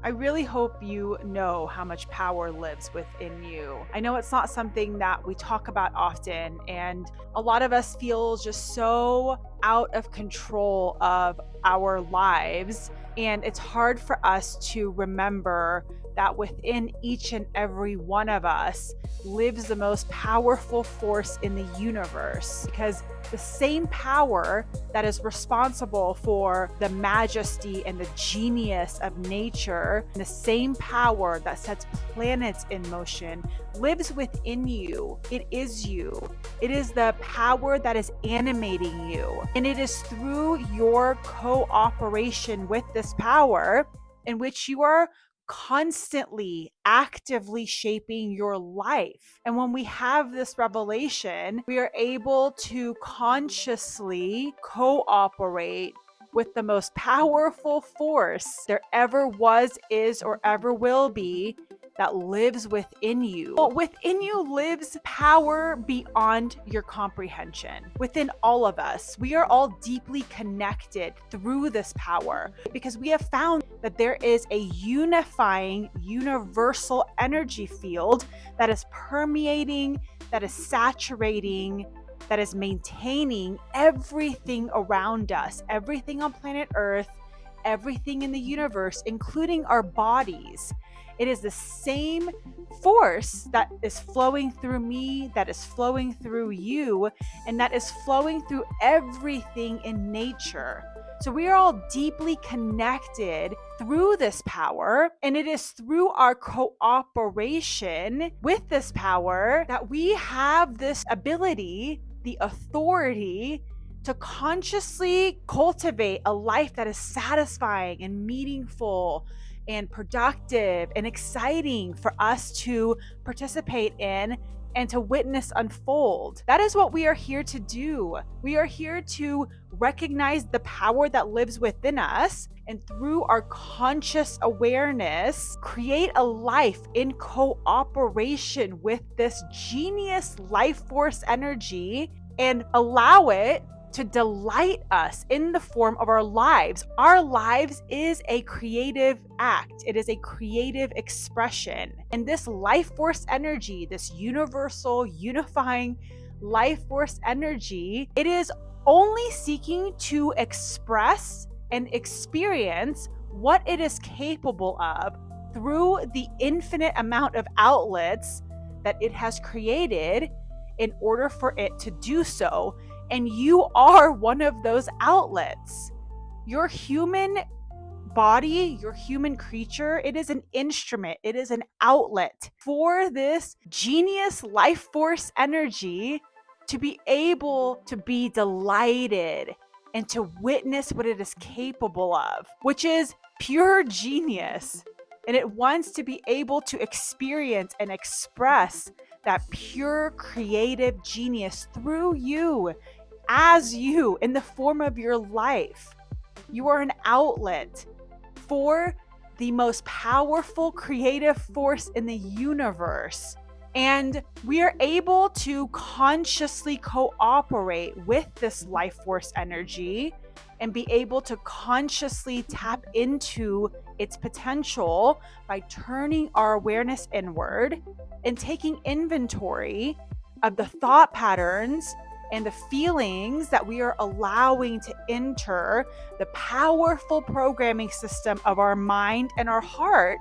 I really hope you know how much power lives within you. I know it's not something that we talk about often, and a lot of us feel just so out of control of our lives. And it's hard for us to remember that within each and every one of us lives the most powerful force in the universe. Because the same power that is responsible for the majesty and the genius of nature, and the same power that sets planets in motion, lives within you. It is you. It is the power that is animating you. And it is through your cooperation with this power in which you are constantly actively shaping your life. And when we have this revelation, we are able to consciously cooperate with the most powerful force there ever was, is, or ever will be that lives within you. Well, within you lives power beyond your comprehension. Within all of us, we are all deeply connected through this power because we have found that there is a unifying, universal energy field that is permeating, that is saturating, that is maintaining everything around us, everything on planet Earth, everything in the universe, including our bodies. It is the same force that is flowing through me, that is flowing through you, and that is flowing through everything in nature. So we are all deeply connected through this power, and it is through our cooperation with this power that we have this ability, the authority, to consciously cultivate a life that is satisfying and meaningful and productive and exciting for us to participate in and to witness unfold. That is what we are here to do. We are here to recognize the power that lives within us, and through our conscious awareness, create a life in cooperation with this genius life force energy and allow it to delight us in the form of our lives. Our lives is a creative act. It is a creative expression. And this life force energy, this universal, unifying life force energy, it is only seeking to express and experience what it is capable of through the infinite amount of outlets that it has created in order for it to do so. And you are one of those outlets. Your human body, your human creature, it is an instrument, it is an outlet for this genius life force energy to be able to be delighted and to witness what it is capable of, which is pure genius. And it wants to be able to experience and express that pure creative genius through you, as you, in the form of your life. You are an outlet for the most powerful creative force in the universe. And we are able to consciously cooperate with this life force energy and be able to consciously tap into its potential by turning our awareness inward and taking inventory of the thought patterns and the feelings that we are allowing to enter the powerful programming system of our mind and our heart.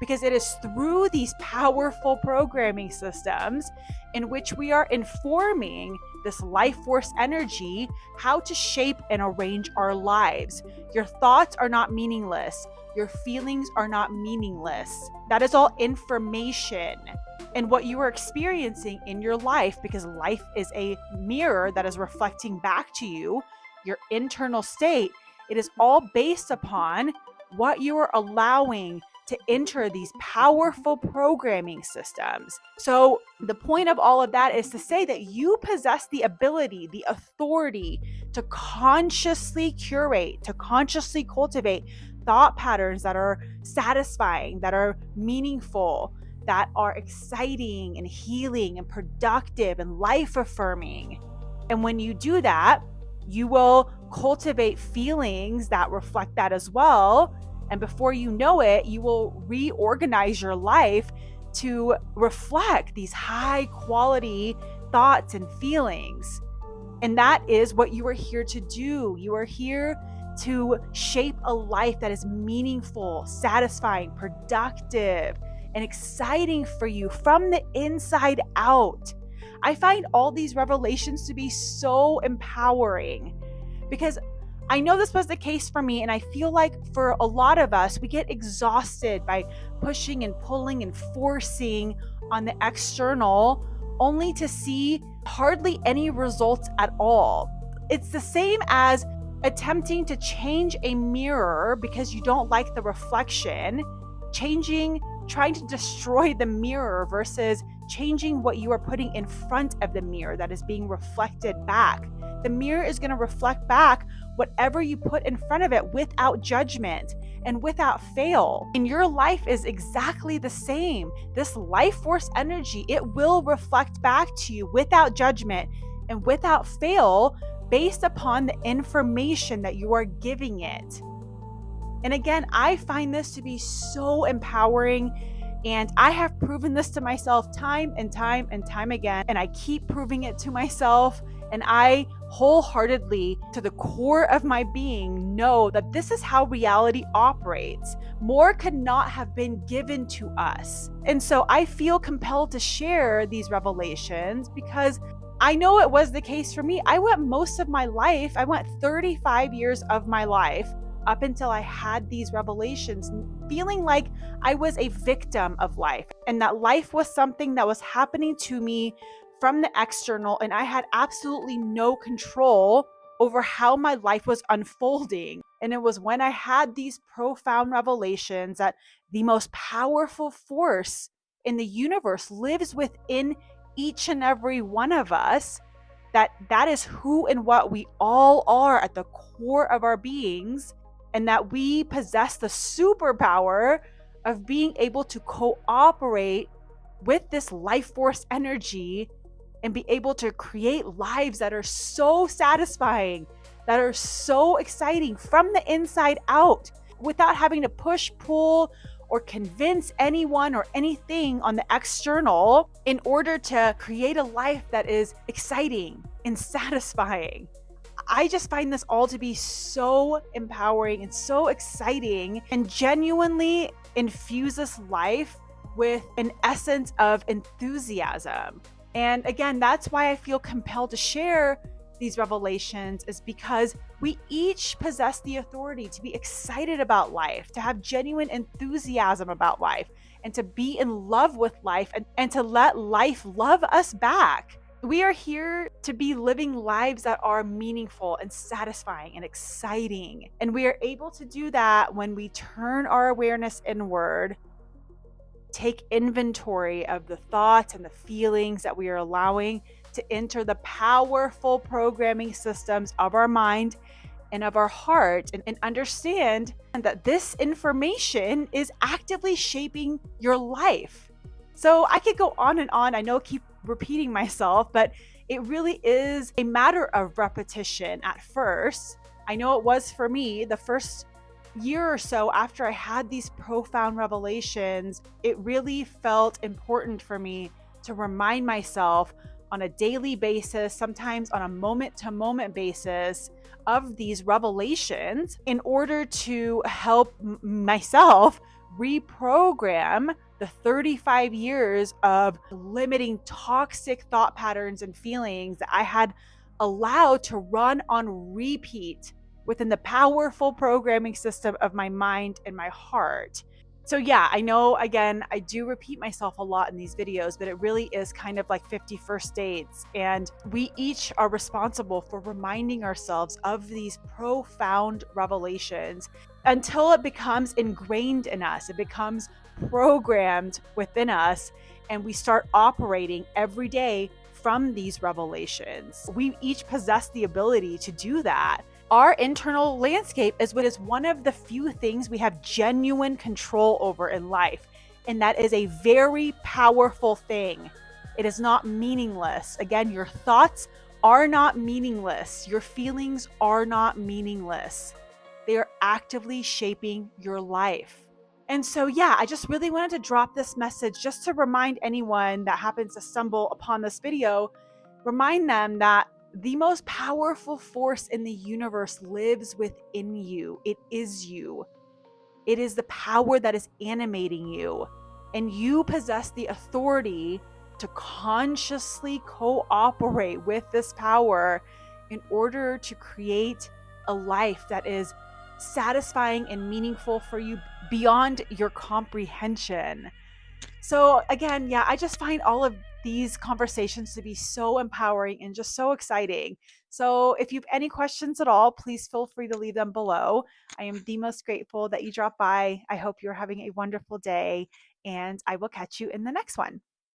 Because it is through these powerful programming systems in which we are informing this life force energy how to shape and arrange our lives. Your thoughts are not meaningless. Your feelings are not meaningless. That is all information. And what you are experiencing in your life, because life is a mirror that is reflecting back to you, your internal state, it is all based upon what you are allowing to enter these powerful programming systems. So the point of all of that is to say that you possess the ability, the authority to consciously curate, to consciously cultivate thought patterns that are satisfying, that are meaningful, that are exciting and healing and productive and life affirming. And when you do that, you will cultivate feelings that reflect that as well. And before you know it, you will reorganize your life to reflect these high quality thoughts and feelings. And that is what you are here to do. You are here to shape a life that is meaningful, satisfying, productive, and exciting for you from the inside out. I find all these revelations to be so empowering because I know this was the case for me, and I feel like for a lot of us, we get exhausted by pushing and pulling and forcing on the external only to see hardly any results at all. It's the same as attempting to change a mirror because you don't like the reflection, trying to destroy the mirror versus changing what you are putting in front of the mirror that is being reflected back. The mirror is going to reflect back whatever you put in front of it without judgment and without fail. And your life is exactly the same. This life force energy, it will reflect back to you without judgment and without fail based upon the information that you are giving it. And again, I find this to be so empowering. And I have proven this to myself time and time and time again. And I keep proving it to myself. And I wholeheartedly, to the core of my being, know that this is how reality operates. More could not have been given to us. And so I feel compelled to share these revelations because I know it was the case for me. I went 35 years of my life up until I had these revelations, feeling like I was a victim of life and that life was something that was happening to me from the external, and I had absolutely no control over how my life was unfolding. And it was when I had these profound revelations that the most powerful force in the universe lives within each and every one of us, that is who and what we all are at the core of our beings, and that we possess the superpower of being able to cooperate with this life force energy and be able to create lives that are so satisfying, that are so exciting from the inside out, without having to push, pull, or convince anyone or anything on the external in order to create a life that is exciting and satisfying. I just find this all to be so empowering and so exciting, and genuinely infuses life with an essence of enthusiasm. And again, that's why I feel compelled to share these revelations, is because we each possess the authority to be excited about life, to have genuine enthusiasm about life, and to be in love with life, and to let life love us back. We are here to be living lives that are meaningful and satisfying and exciting. And we are able to do that when we turn our awareness inward, take inventory of the thoughts and the feelings that we are allowing to enter the powerful programming systems of our mind and of our heart, and understand that this information is actively shaping your life. So I could go on and on. I know I keep repeating myself, but it really is a matter of repetition at first. I know it was for me the first year or so after I had these profound revelations. It really felt important for me to remind myself on a daily basis, sometimes on a moment-to-moment basis, of these revelations in order to help myself reprogram the 35 years of limiting toxic thought patterns and feelings that I had allowed to run on repeat within the powerful programming system of my mind and my heart. So yeah, I know, again, I do repeat myself a lot in these videos, but it really is kind of like 50 first dates. And we each are responsible for reminding ourselves of these profound revelations until it becomes ingrained in us. It becomes programmed within us, and we start operating every day from these revelations. We each possess the ability to do that. Our internal landscape is what is one of the few things we have genuine control over in life. And that is a very powerful thing. It is not meaningless. Again, your thoughts are not meaningless. Your feelings are not meaningless. they are actively shaping your life. And so, yeah, I just really wanted to drop this message just to remind anyone that happens to stumble upon this video, remind them that the most powerful force in the universe lives within you. It is you. It is the power that is animating you. And you possess the authority to consciously cooperate with this power in order to create a life that is satisfying and meaningful for you beyond your comprehension. So again, yeah, I just find all of these conversations to be so empowering and just so exciting. So if you have any questions at all, please feel free to leave them below. I am the most grateful that you dropped by. I hope you're having a wonderful day, and I will catch you in the next one.